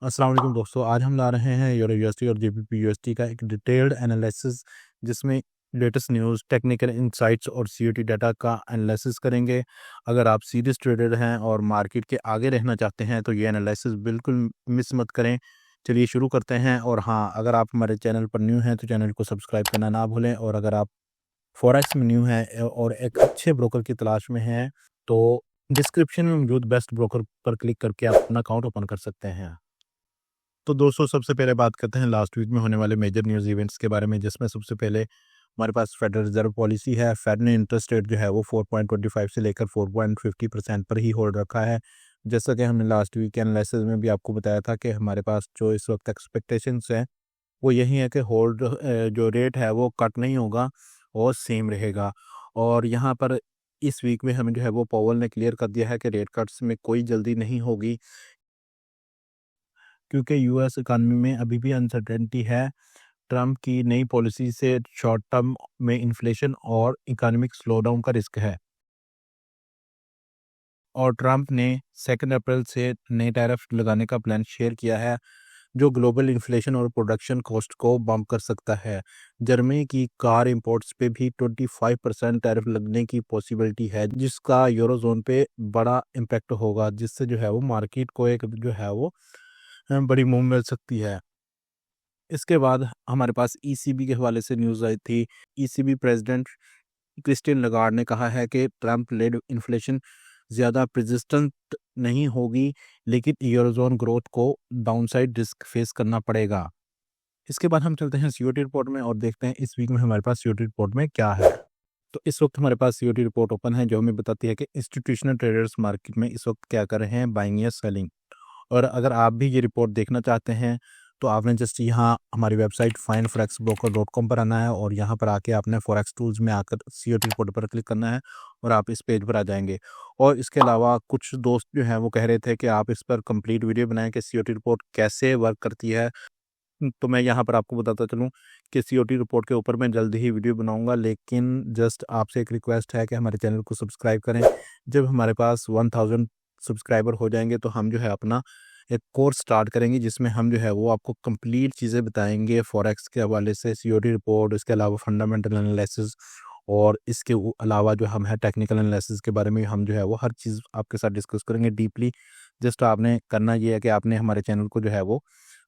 अस्सलाम वालेकुम दोस्तों, आज हम ला रहे हैं यूरो यूएसडी और जेबीपी यूएसडी का एक डिटेल्ड एनालिसिस, जिसमें लेटेस्ट न्यूज़, टेक्निकल इनसाइट्स और सीओटी डाटा का एनालिसिस करेंगे। अगर आप सीरियस ट्रेडर हैं और मार्केट के आगे रहना चाहते हैं तो ये एनालिसिस बिल्कुल मिस मत करें। चलिए शुरू करते हैं। और हाँ, अगर आप हमारे चैनल पर न्यू हैं तो चैनल को सब्सक्राइब करना ना भूलें। और अगर आप फॉरेक्स में न्यू हैं और एक अच्छे ब्रोकर की तलाश में हैं तो डिस्क्रिप्शन में मौजूद बेस्ट ब्रोकर पर क्लिक करके आप अपना अकाउंट ओपन कर सकते हैं। तो दोस्तों, सबसे पहले बात करते हैं लास्ट वीक में होने वाले मेजर न्यूज़ इवेंट्स के बारे में, जिसमें सबसे पहले हमारे पास फेडरल रिजर्व पॉलिसी है। फेड ने इंटरेस्ट रेट जो है वो 4.25 से लेकर 4.50% पर ही होल्ड रखा है। जैसा कि हमने लास्ट वीक के एनालिसिस में भी आपको बताया था कि हमारे पास जो इस वक्त एक्सपेक्टेशंस हैं वो यही है कि होल्ड जो रेट है वो कट नहीं होगा और सेम रहेगा। और यहाँ पर इस वीक में हमें जो है वो पॉवल ने क्लियर कर दिया है कि रेट कट्स में कोई जल्दी नहीं होगी, क्योंकि यूएस इकॉनमी में अभी भी अनसर्टेनिटी है। ट्रंप की नई पॉलिसी से शॉर्ट टर्म में इन्फ्लेशन और इकोनॉमिक स्लोडाउन का रिस्क है। और ट्रंप ने 2 अप्रैल से नए टैरिफ लगाने का प्लान शेयर किया है, जो ग्लोबल इन्फ्लेशन और प्रोडक्शन कॉस्ट को बम्प कर सकता है। जर्मनी की कार इंपोर्ट्स पे भी 25% टैरिफ लगने की पॉसिबिलिटी है, जिसका यूरोजोन पे बड़ा इम्पैक्ट होगा, जिससे जो है वो मार्केट को एक जो है वो बड़ी मूव मिल सकती है। इसके बाद हमारे पास ईसीबी के हवाले से न्यूज़ आई थी। ईसीबी प्रेसिडेंट क्रिस्टियन लगार्ड ने कहा है कि ट्रंप लेड इन्फ्लेशन ज़्यादा परसिस्टेंट नहीं होगी, लेकिन यूरोज़ोन ग्रोथ को डाउनसाइड रिस्क फेस करना पड़ेगा। इसके बाद हम चलते हैं सीओटी रिपोर्ट में और देखते हैं इस वीक में हमारे पास सीओटी रिपोर्ट में क्या है। तो इस वक्त हमारे पास सीओटी रिपोर्ट ओपन है, जो हमें बताती है कि इंस्टीट्यूशनल ट्रेडर्स मार्केट में इस वक्त क्या कर रहे हैं, बाइंग या सेलिंग। और अगर आप भी ये रिपोर्ट देखना चाहते हैं तो आपने जस्ट यहाँ हमारी वेबसाइट findforexbroker.com पर आना है और यहाँ पर आके आपने फॉरेक्स टूल्स में आकर सीओटी रिपोर्ट पर क्लिक करना है और आप इस पेज पर आ जाएंगे। और इसके अलावा कुछ दोस्त जो हैं वो कह रहे थे कि आप इस पर कंप्लीट वीडियो बनाएं कि सीओटी रिपोर्ट कैसे वर्क करती है। तो मैं यहाँ पर आपको बताता चलूँ कि सीओटी रिपोर्ट के ऊपर मैं जल्दी ही वीडियो बनाऊंगा, लेकिन जस्ट आपसे एक रिक्वेस्ट है कि हमारे चैनल को सब्सक्राइब करें। जब हमारे पास 1000 सब्सक्राइबर हो जाएंगे तो हम जो है अपना एक कोर्स स्टार्ट करेंगे, जिसमें हम जो है वो आपको कंप्लीट चीज़ें बताएंगे फॉरेक्स के हवाले से, सीओटी रिपोर्ट, इसके अलावा फंडामेंटल एनालिसिस, और इसके अलावा जो हम है टेक्निकल एनालिसिस के बारे में हम जो है वो हर चीज़ आपके साथ डिस्कस करेंगे डीपली। जस्ट आपने करना ये है कि आपने हमारे चैनल को जो है वो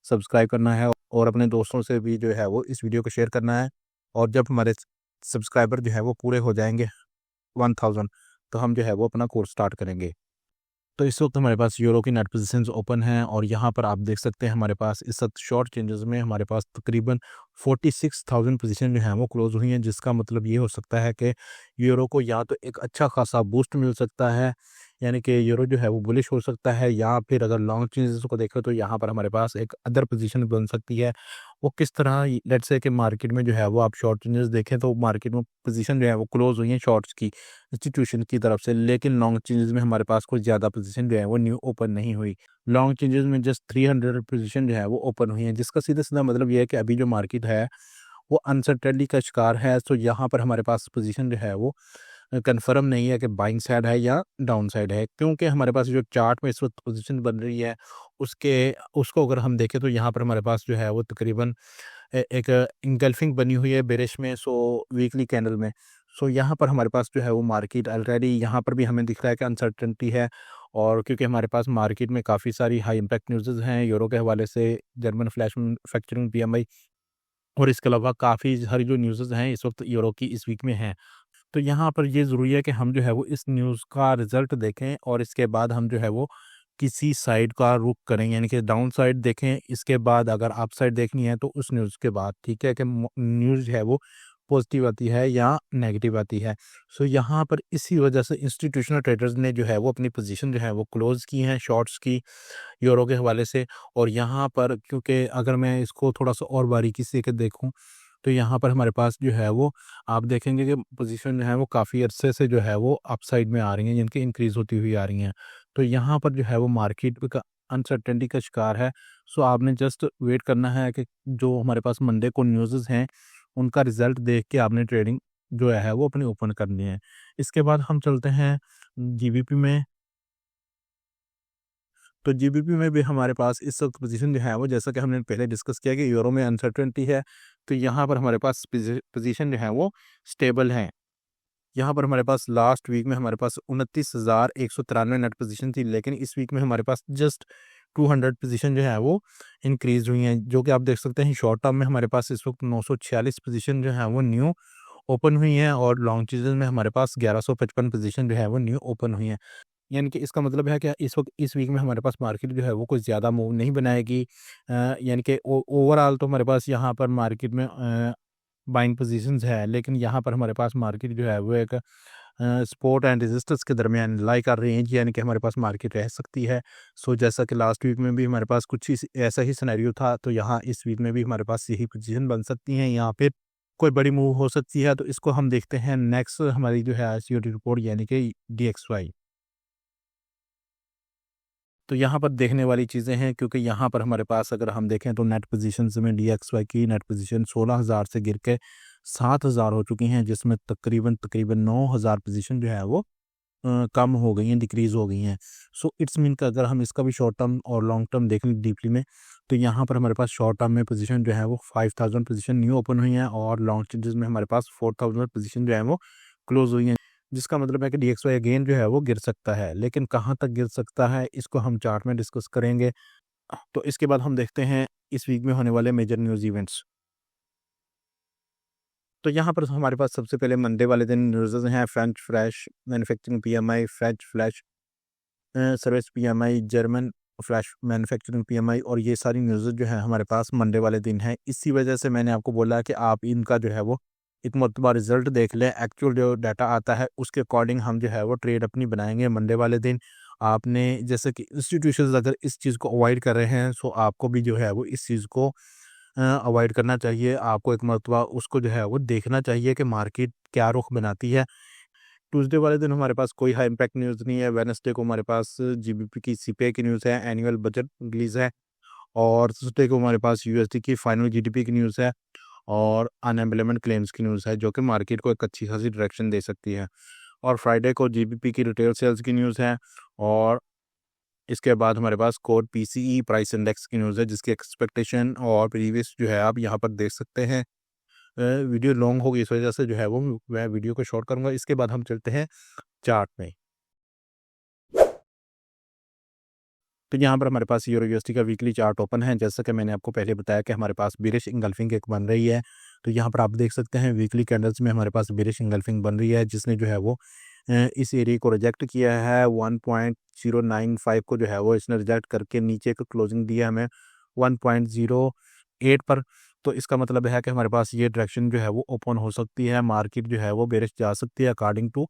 सब्सक्राइब करना है और अपने दोस्तों से भी जो है वो इस वीडियो को शेयर करना है। और जब हमारे सब्सक्राइबर जो है वो पूरे हो जाएंगे 1000, तो हम जो है वो अपना कोर्स स्टार्ट करेंगे। तो इस वक्त हमारे पास यूरो की नेट पोजीशंस ओपन हैं और यहाँ पर आप देख सकते हैं हमारे पास इस वक्त शॉर्ट चेंजेस में हमारे पास तकरीबन 46,000 पोजीशन जो हैं वो क्लोज हुई हैं, जिसका मतलब ये हो सकता है कि यूरो को या तो एक अच्छा खासा बूस्ट मिल सकता है, यानी कि यूरो जो है वो बुलिश हो सकता है, या फिर अगर लॉन्ग चेंजेस को देखें तो यहाँ पर हमारे पास एक अदर पोजीशन बन सकती है। वो किस तरह, लेट्स से कि मार्केट में जो है वो आप शॉर्ट चेंजेस देखें तो मार्केट में पोजीशन जो है वो क्लोज हुई है शॉर्ट्स की इंस्टीट्यूशन की तरफ से, लेकिन लॉन्ग चेंजेस में हमारे पास कुछ ज़्यादा पोजीशन जो है वो न्यू ओपन नहीं हुई। लॉन्ग चेंजेस में जस्ट 300 पोजीशन जो है वो ओपन हुई है, जिसका सीधा सीधा मतलब ये है कि अभी जो मार्केट है वो अनसर्टेनिटी का शिकार है। तो यहाँ पर हमारे पास पोजीशन जो है वो कंफर्म नहीं है कि बाइंग साइड है या डाउन साइड है, क्योंकि हमारे पास जो चार्ट में इस वक्त पोजीशन बन रही है उसके उसको अगर हम देखें तो यहाँ पर हमारे पास जो है वो तकरीबन एक इंगल्फिंग बनी हुई है बेरिश में, सो वीकली कैंडल में। सो यहाँ पर हमारे पास जो है वो मार्केट ऑलरेडी यहाँ पर भी हमें दिख रहा है कि अनसर्टेनिटी है। और क्योंकि हमारे पास मार्केट में काफ़ी सारी हाई इम्पैक्ट न्यूज़ हैं यूरो के हवाले से, जर्मन फ्लैश मैन्युफैक्चरिंग पीएमआई, और इसके अलावा काफ़ी सारी जो न्यूज़ हैं इस वक्त यूरो की इस वीक में हैं। तो यहाँ पर ये ज़रूरी है कि हम जो है वो इस न्यूज़ का रिज़ल्ट देखें और इसके बाद हम जो है वो किसी साइड का रुख करें, यानी कि डाउन साइड देखें, इसके बाद अगर अप साइड देखनी है तो उस न्यूज़ के बाद, ठीक है, कि न्यूज़ जो है वो पॉजिटिव आती है या नेगेटिव आती है। सो यहाँ पर इसी वजह से इंस्टीट्यूशनल ट्रेडर्स ने जो है वो अपनी पोजीशन जो है वो क्लोज़ की हैं शॉर्ट्स की यूरो के हवाले से। और यहाँ पर क्योंकि अगर मैं इसको थोड़ा-सा और बारीकी से के देखूँ तो यहाँ पर हमारे पास जो है वो आप देखेंगे कि पोजीशन जो है वो काफ़ी अरसे से जो है वो अपसाइड में आ रही हैं, जिनकी इंक्रीज़ होती हुई आ रही हैं। तो यहाँ पर जो है वो मार्केट का अनसर्टेनिटी का शिकार है। सो आपने जस्ट वेट करना है कि जो हमारे पास मंडे को न्यूज़ेज़ हैं, उनका रिज़ल्ट देख के आपने ट्रेडिंग जो है वो अपनी ओपन करनी है। इसके बाद हम चलते हैं जीबीपी में। तो जीबीपी में भी हमारे पास इस वक्त पोजीशन जो है वो, जैसा कि हमने पहले डिस्कस किया कि यूरो में अनसर्टेनिटी है, तो यहाँ पर हमारे पास पोजीशन जो है वो स्टेबल है। यहाँ पर हमारे पास लास्ट वीक में हमारे पास 29,193 नेट पोजीशन थी, लेकिन इस वीक में हमारे पास जस्ट 200 पोजीशन जो है वो इंक्रीज हुई हैं, जो कि आप देख सकते हैं शॉर्ट टर्म में हमारे पास इस वक्त 946 पोजीशन जो है वो न्यू ओपन हुई हैं, और लॉन्ग चीज़ में हमारे पास 1155 पोजीशन जो है वो न्यू ओपन हुई हैं। यानी कि इसका मतलब है कि इस वक्त इस वीक में हमारे पास मार्केट जो है वो कुछ ज़्यादा मूव नहीं बनाएगी। यानी कि ओवरऑल तो हमारे पास यहाँ पर मार्केट में बाइंग पोजीशंस है, लेकिन यहाँ पर हमारे पास मार्केट जो है वो एक सपोर्ट एंड रेजिस्टेंस के दरमियान लाई कर रेंज, यानी कि हमारे पास मार्केट रह सकती है। सो जैसा कि लास्ट वीक में भी हमारे पास कुछ ऐसा ही सिनेरियो था, तो यहाँ इस वीक में भी हमारे पास यही पोजीशन बन सकती हैं। यहाँ पे कोई बड़ी मूव हो सकती है, तो इसको हम देखते हैं नेक्स्ट हमारी जो है आईसीओटी रिपोर्ट, यानी कि DXY। तो यहाँ पर देखने वाली चीज़ें हैं, क्योंकि यहाँ पर हमारे पास अगर हम देखें तो नेट पोजीशंस में DXY की नेट पोजीशन 16,000 से गिर के 7,000 हो चुकी हैं, जिसमें तकरीबन 9,000 पोजीशन जो है वो कम हो गई हैं, डिक्रीज़ हो गई हैं। सो इट्स मीन कि अगर हम इसका भी शॉर्ट टर्म और लॉन्ग टर्म देख लें डीपली में, तो यहाँ पर हमारे पास शॉर्ट टर्म में पोजीशन जो है वो 5,000 पोजीशन न्यू ओपन हुई हैं, और लॉन्ग चेंजेस में हमारे पास 4,000 पोजीशन जो है वो क्लोज हुई हैं। जिसका मतलब है कि DXY अगेन जो है वो गिर सकता है, लेकिन कहाँ तक गिर सकता है इसको हम चार्ट में डिस्कस करेंगे। तो इसके बाद हम देखते हैं इस वीक में होने वाले मेजर न्यूज़ इवेंट्स। तो यहाँ पर हमारे पास सबसे पहले मंडे वाले दिन न्यूज़ हैं, French flash manufacturing PMI, French flash service PMI, German flash manufacturing PMI, और ये सारी न्यूज़ जो है हमारे पास मंडे वाले दिन है। इसी वजह से मैंने आपको बोला कि आप इनका जो है वो एक मरतबा रिजल्ट देख लें, एक्चुअल जो डाटा आता है उसके अकॉर्डिंग हम जो है वो ट्रेड अपनी बनाएंगे मंडे वाले दिन। आपने जैसे कि इंस्टीट्यूशंस अगर इस चीज़ को अवॉइड कर रहे हैं, सो आपको भी जो है वो इस चीज़ को अवॉइड करना चाहिए। आपको एक मरतबा उसको जो है वो देखना चाहिए कि मार्केट क्या रुख बनाती है। ट्यूसडे वाले दिन हमारे पास कोई हाई इम्पैक्ट न्यूज़ नहीं है। वेडनेसडे को हमारे पास जीबीपी की सीपीआई की न्यूज़ है, एनुअल बजट रिलीज़ है, और थर्सडे को हमारे पास यूएसडी की फाइनल जीडीपी की न्यूज़ है, और अनएम्प्लॉयमेंट क्लेम्स की न्यूज़ है, जो कि मार्केट को एक अच्छी खासी डायरेक्शन दे सकती है। और फ्राइडे को जीबीपी की रिटेल सेल्स की न्यूज़ है, और इसके बाद हमारे पास कोर पीसीई प्राइस इंडेक्स की न्यूज़ है, जिसकी एक्सपेक्टेशन और प्रीवियस जो है आप यहाँ पर देख सकते हैं। वीडियो लॉन्ग होगी, इस वजह से जो है वो मैं वीडियो को शॉर्ट करूँगा। इसके बाद हम चलते हैं चार्ट में। तो यहाँ पर हमारे पास यूरो यूएसडी का वीकली चार्ट ओपन है। जैसा कि मैंने आपको पहले बताया कि हमारे पास बेरिश इंगल्फिंग एक बन रही है। तो यहाँ पर आप देख सकते हैं वीकली कैंडल्स में हमारे पास बेरिश इंगल्फिंग बन रही है, जिसने जो है वो इस एरिया को रिजेक्ट किया है। 1.095 को जो है वो इसने रिजेक्ट करके नीचे को क्लोजिंग दिया हमें 1.08 पर। तो इसका मतलब है कि हमारे पास ये डायरेक्शन जो है वो ओपन हो सकती है, मार्केट जो है वो बेरिश जा सकती है अकॉर्डिंग टू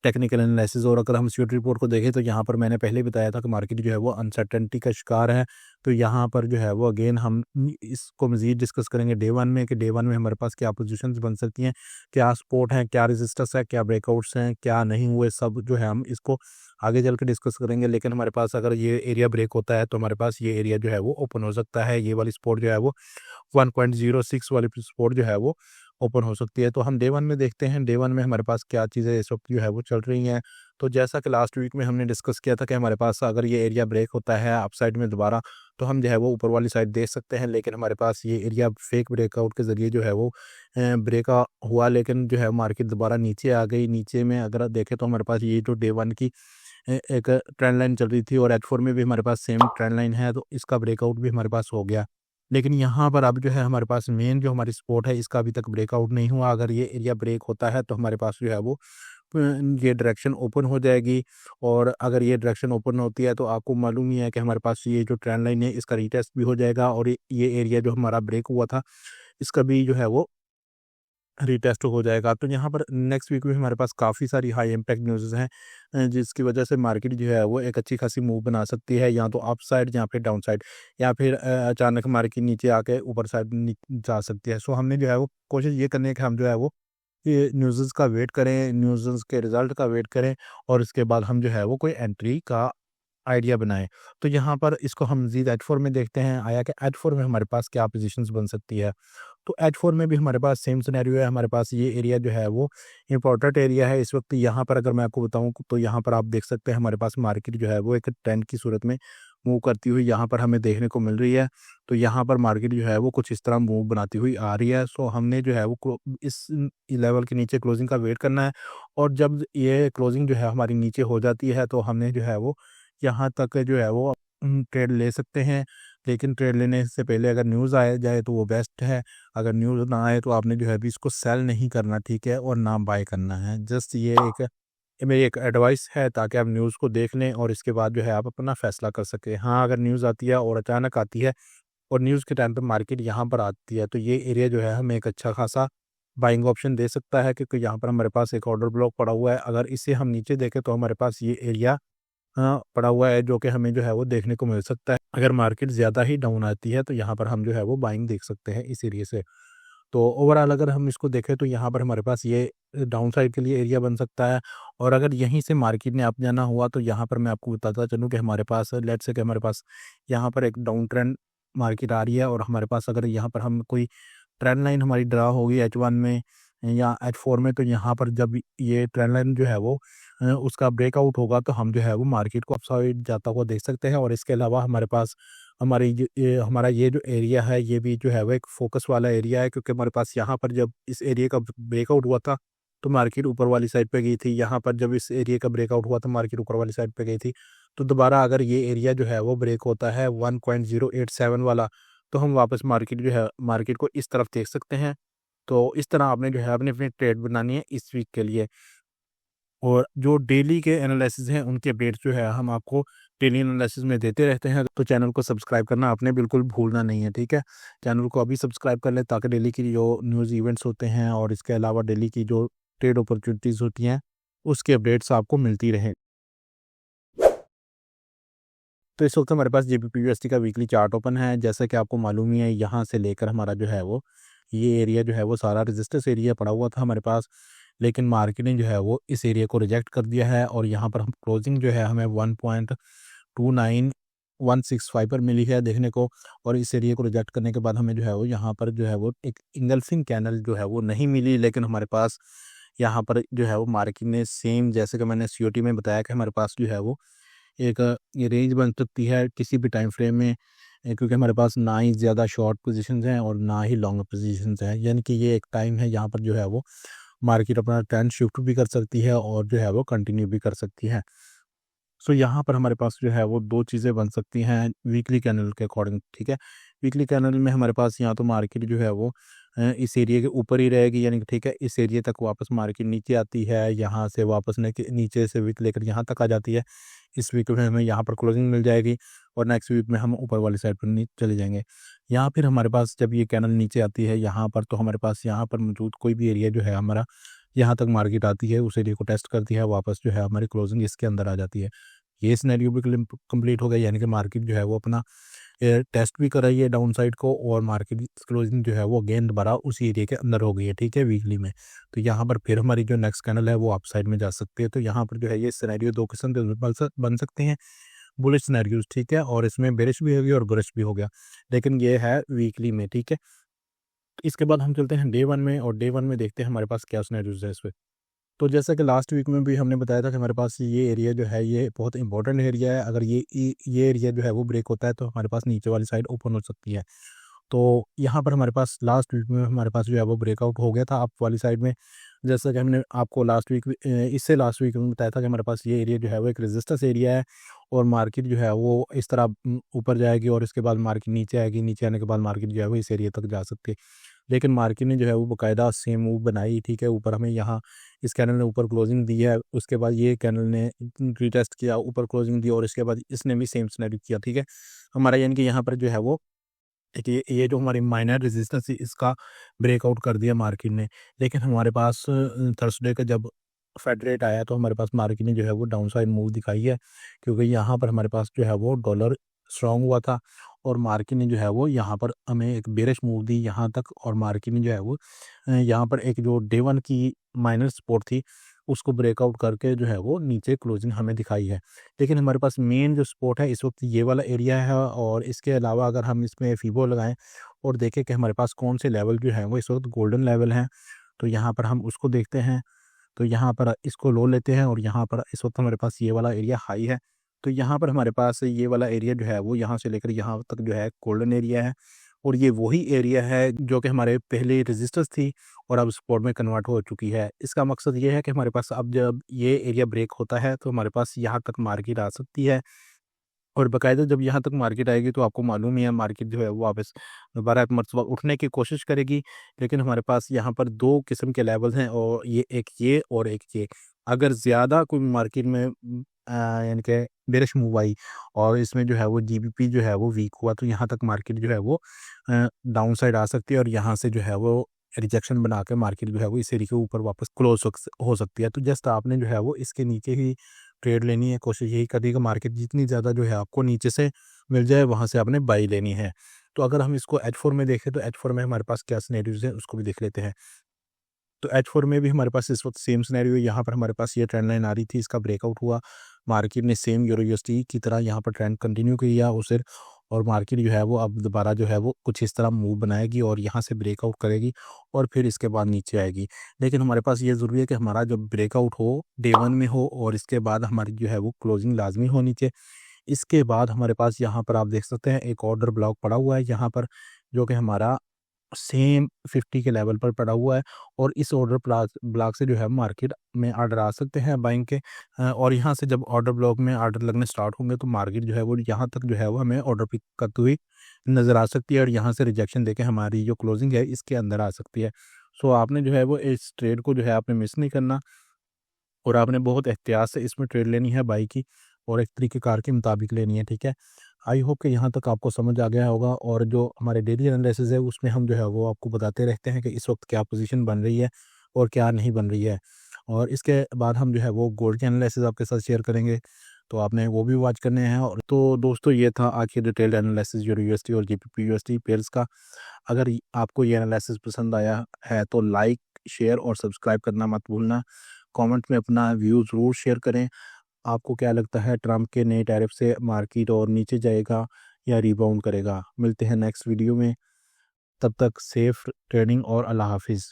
टेक्निकल एनालिसिस। और अगर हम सिक्योरिटी रिपोर्ट को देखें, तो यहाँ पर मैंने पहले ही बताया था कि मार्केट जो है वो अनसर्टेनिटी का शिकार है। तो यहाँ पर जो है वो अगेन हम इसको मज़ीद डिस्कस करेंगे डे वन में, कि डे वन में हमारे पास क्या पोजीशंस बन सकती हैं, क्या सपोर्ट हैं, क्या रेजिस्टेंस है, क्या ब्रेकआउट्स हैं, क्या नहीं हुए, सब जो है हम इसको आगे चल के डिस्कस करेंगे। लेकिन हमारे पास अगर ये एरिया ब्रेक होता है, तो हमारे पास ये एरिया जो है वो ओपन हो सकता है। ये वाली सपोर्ट जो है वो 1.06 वाली सपोर्ट जो है वो ओपन हो सकती है। तो हम डे वन में देखते हैं, डे वन में हमारे पास क्या चीज़ें इस वक्त जो है वो चल रही हैं। तो जैसा कि लास्ट वीक में हमने डिस्कस किया था कि हमारे पास अगर ये एरिया ब्रेक होता है अपसाइड में दोबारा, तो हम जो है वो ऊपर वाली साइड देख सकते हैं। लेकिन हमारे पास ये एरिया फेक ब्रेकआउट के ज़रिए जो है वो ब्रेक हुआ, लेकिन जो है मार्केट दोबारा नीचे आ गई। नीचे में अगर आप देखें, तो हमारे पास ये जो डे वन की एक ट्रेंड लाइन चल रही थी, और H4 में भी हमारे पास सेम ट्रेंड लाइन है, तो इसका ब्रेकआउट भी हमारे पास हो गया। लेकिन यहाँ पर अब जो है हमारे पास मेन जो हमारी सपोर्ट है, इसका अभी तक ब्रेकआउट नहीं हुआ। अगर ये एरिया ब्रेक होता है, तो हमारे पास जो है वो ये डायरेक्शन ओपन हो जाएगी। और अगर ये डायरेक्शन ओपन होती है, तो आपको मालूम ही है कि हमारे पास ये जो ट्रेंड लाइन है, इसका रीटेस्ट भी हो जाएगा, और ये एरिया जो हमारा ब्रेक हुआ था, इसका भी जो है वो रीटेस्ट हो जाएगा। तो यहाँ पर नेक्स्ट वीक में हमारे पास काफ़ी सारी हाई इम्पैक्ट न्यूज़ हैं, जिसकी वजह से मार्केट जो है वो एक अच्छी खासी मूव बना सकती है, या तो अप साइड या फिर डाउन साइड, या फिर अचानक मार्केट नीचे आके ऊपर साइड जा सकती है। सो हमने जो है वो कोशिश ये करनी है कि हम जो है वो ये न्यूज़ का वेट करें, न्यूज़ के रिज़ल्ट का वेट करें, और इसके बाद हम जो है वो कोई एंट्री का आइडिया बनाएँ। तो यहाँ पर इसको हम मज़ीद H4 में देखते हैं, आया कि H4 में हमारे पास क्या पोज़ीशंस बन सकती है। तो H4 में भी हमारे पास सेम सिनेरियो है। हमारे पास ये एरिया जो है वो इम्पोर्टेंट एरिया है इस वक्त। यहाँ पर अगर मैं आपको बताऊँ, तो यहाँ पर आप देख सकते हैं हमारे पास मार्केट जो है वो एक ट्रेंड की सूरत में मूव करती हुई यहाँ पर हमें देखने को मिल रही है। तो यहाँ पर मार्केट जो है वो कुछ इस तरह मूव बनाती हुई आ रही है। सो हमने जो है वो इस लेवल के नीचे क्लोजिंग का वेट करना है, और जब ये क्लोजिंग जो है हमारी नीचे हो जाती है तो हमने जो है वो यहाँ तक जो है वो ट्रेड ले सकते हैं। लेकिन ट्रेड लेने से पहले अगर न्यूज़ आ जाए तो वो बेस्ट है। अगर न्यूज़ ना आए तो आपने जो है अभी इसको सेल नहीं करना, ठीक है, और ना बाय करना है। जस्ट ये मेरी एक एडवाइस है, ताकि आप न्यूज़ को देख लें और इसके बाद जो है आप अपना फ़ैसला कर सकें। हाँ, अगर न्यूज़ आती है और अचानक आती है और न्यूज़ के टाइम पे मार्केट यहाँ पर आती है, तो ये एरिया जो है हमें एक अच्छा खासा बाइंग ऑप्शन दे सकता है, क्योंकि यहाँ पर हमारे पास एक ऑर्डर ब्लॉक पड़ा हुआ है। अगर इसे हम नीचे देखें तो हमारे पास ये एरिया पड़ा हुआ है, जो कि हमें जो है वो देखने को मिल सकता है। अगर मार्केट ज़्यादा ही डाउन आती है तो यहाँ पर हम जो है वो बाइंग देख सकते हैं इस एरिया से। तो ओवरऑल अगर हम इसको देखें तो यहाँ पर हमारे पास ये डाउन साइड के लिए एरिया बन सकता है। और अगर यहीं से मार्केट ने अप जाना हुआ तो यहाँ पर मैं आपको बताता चलूँ कि हमारे पास लेट्स से कि हमारे पास यहाँ पर एक डाउन ट्रेंड मार्केट आ रही है, और हमारे पास अगर यहाँ पर हम कोई ट्रेंड लाइन हमारी ड्रा होगी H1 में या H4 में, तो यहाँ पर जब ये ट्रेंड लाइन जो है वो उसका ब्रेकआउट होगा तो हम जो है वो मार्केट को अपसाइड जाता हुआ देख सकते हैं। और इसके अलावा हमारे पास हमारा ये जो एरिया है ये भी जो है वो एक फोकस वाला एरिया है, क्योंकि हमारे पास यहाँ पर जब इस एरिया का ब्रेकआउट हुआ था तो मार्केट ऊपर वाली साइड पे गई थी। यहाँ पर जब इस एरिया का ब्रेकआउट हुआ तो मार्केट ऊपर वाली साइड पे गई थी। तो दोबारा अगर ये एरिया जो है वो ब्रेक होता है 1.087 वाला, तो हम वापस मार्केट जो है मार्केट को इस तरफ देख सकते हैं। तो इस तरह आपने जो है अपनी अपनी ट्रेड बनानी है इस वीक के लिए। और जो डेली के एनालिसिस हैं उनके अपडेट्स जो है हम आपको डेली एनालिसिस में देते रहते हैं। तो चैनल को सब्सक्राइब करना आपने बिल्कुल भूलना नहीं है, ठीक है। चैनल को अभी सब्सक्राइब कर लें, ताकि डेली की जो न्यूज़ इवेंट्स होते हैं और इसके अलावा डेली की जो ट्रेड अपॉर्चुनिटीज़ होती हैं उसके अपडेट्स आपको मिलती रहें। तो इस वक्त हमारे पास GBP/USD का वीकली चार्ट ओपन है। जैसा कि आपको मालूम ही है, यहाँ से लेकर हमारा जो है वो ये एरिया जो है वो सारा रेजिस्टेंस एरिया पड़ा हुआ था हमारे पास। लेकिन मार्केट ने जो है वो इस एरिया को रिजेक्ट कर दिया है, और यहाँ पर हम क्लोजिंग जो है हमें 1.29165 पर मिली है देखने को। और इस एरिया को रिजेक्ट करने के बाद हमें जो है वो यहाँ पर जो है वो एक इंगल्फिंग कैनल जो है वो नहीं मिली। लेकिन हमारे पास यहाँ पर जो है वो मार्केट ने सेम जैसे कि मैंने COT में बताया कि हमारे पास जो है वो एक ये रेंज बन सकती है किसी भी टाइम फ्रेम में, क्योंकि हमारे पास ना ही ज़्यादा शॉर्ट पोजीशंस हैं और ना ही लॉन्ग पोजीशंस हैं। यानी कि ये एक टाइम है यहाँ पर जो है वो मार्केट अपना ट्रेंड शिफ्ट भी कर सकती है और जो है वो कंटिन्यू भी कर सकती है। सो यहाँ पर हमारे पास जो है वो 2 चीज़ें बन सकती हैं वीकली कैंडल के अकॉर्डिंग, ठीक है। वीकली कैंडल में हमारे पास या तो मार्केट जो है वो इस एरिया के ऊपर ही रहेगी, यानी कि ठीक है, इस एरिया तक वापस मार्केट नीचे आती है, यहाँ से वापस नीचे से वीक लेकर यहाँ तक आ जाती है। इस वीक में हमें यहाँ पर क्लोजिंग मिल जाएगी और नेक्स्ट वीक में हम ऊपर वाली साइड पर चले जाएंगे। यहाँ फिर हमारे पास जब ये कैंडल नीचे आती है यहाँ पर, तो हमारे पास यहाँ पर मौजूद कोई भी एरिया जो है हमारा यहाँ तक मार्केट आती है, उस एरिया को टेस्ट करती है, वापस जो है हमारी क्लोजिंग इसके अंदर आ जाती है। ये सिनेरियो भी कंप्लीट हो गया, यानी कि मार्केट जो है वो अपना टेस्ट भी कर रही है डाउन साइड को, और मार्केट क्लोजिंग जो है वो अगेन दोबारा उसी एरिया के अंदर हो गई है, ठीक है, वीकली में। तो यहाँ पर फिर हमारी जो नेक्स्ट कैंडल है वो अप साइड में जा सकती है। तो यहाँ पर जो है ये सिनेरियो 2 किस्म के बन सकते हैं, बुलिश सिनेरियोज, ठीक है, और इसमें बेरिश भी हो गया और बुलिश भी हो गया। लेकिन ये है वीकली में, ठीक है। इसके बाद हम चलते हैं डे 1 में, और डे 1 में देखते हैं हमारे पास क्या सिनेरियोज है इस पे। तो जैसा कि लास्ट वीक में भी हमने बताया था कि हमारे पास ये एरिया जो है ये बहुत इंपॉर्टेंट एरिया है। अगर ये एरिया जो है वो ब्रेक होता है तो हमारे पास नीचे वाली साइड ओपन हो सकती है। तो यहाँ पर हमारे पास लास्ट वीक में हमारे पास जो है वो ब्रेकआउट हो गया था अप वाली साइड में। जैसा कि हमने आपको इससे लास्ट वीक में बताया था कि हमारे पास ये एरिया जो है वो एक रेजिस्टेंस एरिया है, और मार्केट जो है वो इस तरह ऊपर जाएगी और इसके बाद मार्केट नीचे आएगी, नीचे आने के बाद मार्केट जो है वो इस एरिया तक जा सकती है। लेकिन मार्केट ने जो है वो बाकायदा सेम मूव बनाई, ठीक है। ऊपर हमें यहाँ इस कैंडल ने ऊपर क्लोजिंग दी है, उसके बाद ये कैंडल ने रिटेस्ट किया, ऊपर क्लोजिंग दी, और इसके बाद इसने भी सेम सिनेरियो किया, ठीक है। हमारा यानी कि यहाँ पर जो है वो एक ये जो हमारी माइनर रेजिस्टेंस है इसका ब्रेकआउट कर दिया मार्केट ने। लेकिन हमारे पास थर्सडे का जब फेड रेट आया तो हमारे पास मार्केट ने जो है वो डाउन साइड मूव दिखाई है, क्योंकि यहाँ पर हमारे पास जो है वो डॉलर स्ट्रांग हुआ था, और मार्केट ने जो है वो यहाँ पर हमें एक बेरिश मूव दी यहाँ तक, और मार्केट ने जो है वो यहाँ पर एक जो डे 1 की माइनर सपोर्ट थी उसको ब्रेकआउट करके जो है वो नीचे क्लोजिंग हमें दिखाई है। लेकिन हमारे पास मेन जो सपोर्ट है इस वक्त ये वाला एरिया है, और इसके अलावा अगर हम इसमें फीबो लगाएं और देखें कि हमारे पास कौन से लेवल जो है वो इस वक्त गोल्डन लेवल हैं, तो यहाँ पर हम उसको देखते हैं। तो यहाँ पर इसको लो लेते हैं, और यहाँ पर इस वक्त हमारे पास ये वाला एरिया हाई है। तो यहाँ पर हमारे पास ये वाला एरिया जो है वो यहाँ से लेकर यहाँ तक जो है गोल्डन एरिया है, और ये वही एरिया है जो कि हमारे पहले रेजिस्टेंस थी और अब सपोर्ट में कन्वर्ट हो चुकी है। इसका मकसद ये है कि हमारे पास अब जब ये एरिया ब्रेक होता है तो हमारे पास यहाँ तक मार्केट आ सकती है, और बाकायदा जब यहाँ तक मार्केट आएगी तो आपको मालूम ही है मार्केट जो है वो वापस दोबारा एक मर्तबा उठने की कोशिश करेगी। लेकिन हमारे पास यहाँ पर 2 किस्म के लेवल्स हैं, और ये और एक ये। अगर ज़्यादा कोई मार्केट में यानी कि बेरिश मूव आई और इसमें जो है वो जीबीपी जो है वो वीक हुआ, तो यहाँ तक मार्केट जो है वो डाउन साइड आ सकती है, और यहाँ से जो है वो रिजेक्शन बना के मार्केट जो है वो इस एरिया के ऊपर वापस क्लोज हो सकती है। तो जस्ट आपने जो है वो इसके नीचे ही ट्रेड लेनी है, कोशिश यही करनी है कि मार्केट जितनी ज़्यादा जो है आपको नीचे से मिल जाए वहाँ से आपने बाई लेनी है। तो अगर हम इसको H4 में देखें तो H4 में हमारे पास क्या सिनेरियोज़ हैं उसको भी देख लेते हैं। तो H4 में भी हमारे पास इस वक्त सेम सिनेरियो है। यहाँ पर हमारे पास ये ट्रेंड लाइन आ रही थी, इसका ब्रेकआउट हुआ, मार्केट ने सेम यूरो यूएसडी की तरह यहाँ पर ट्रेंड कंटिन्यू किया उसे, और मार्केट जो है वो अब दोबारा जो है वो कुछ इस तरह मूव बनाएगी और यहाँ से ब्रेकआउट करेगी और फिर इसके बाद नीचे आएगी। लेकिन हमारे पास ये ज़रूरी है कि हमारा जो ब्रेकआउट हो डे 1 में हो, और इसके बाद हमारी जो है वो क्लोजिंग लाजमी हो नीचे। इसके बाद हमारे पास यहाँ पर आप देख सकते हैं एक ऑर्डर ब्लॉक पड़ा हुआ है यहाँ पर, जो कि हमारा सेम 50 के लेवल पर पड़ा हुआ है, और इस ऑर्डर ब्लॉक से जो है मार्केट में ऑर्डर आ सकते हैं बाइंग के। और यहाँ से जब ऑर्डर ब्लॉक में ऑर्डर लगने स्टार्ट होंगे तो मार्केट जो है वो यहाँ तक जो है वो हमें ऑर्डर पिक करती हुई नज़र आ सकती है, और यहाँ से रिजेक्शन देके हमारी जो क्लोजिंग है इसके अंदर आ सकती है। सो आपने जो है वो इस ट्रेड को जो है आपने मिस नहीं करना, और आपने बहुत एहतियात से इसमें ट्रेड लेनी है बाई की, और एक तरीक़ेकार के मुताबिक लेनी है, ठीक है। आई होप कि यहाँ तक आपको समझ आ गया होगा, और जो हमारे डेली एनालिसिस है उसमें हम जो है वो आपको बताते रहते हैं कि इस वक्त क्या पोजीशन बन रही है और क्या नहीं बन रही है। और इसके बाद हम जो है वो गोल्ड के एनालिसिस आपके साथ शेयर करेंगे, तो आपने वो भी वॉच करने हैं। और तो दोस्तों ये था आज की डिटेल्ड एनालिसिस यूरो यूएसडी और जीबीपी यूएसडी पेयर्स का। अगर आपको ये एनालिसिस पसंद आया है तो लाइक, शेयर और सब्सक्राइब करना मत भूलना। कमेंट में अपना व्यू ज़रूर शेयर करें। आपको क्या लगता है ट्रंप के नए टैरिफ से मार्केट और नीचे जाएगा या रिबाउंड करेगा? मिलते हैं नेक्स्ट वीडियो में, तब तक सेफ ट्रेडिंग और अल्लाह हाफिज़।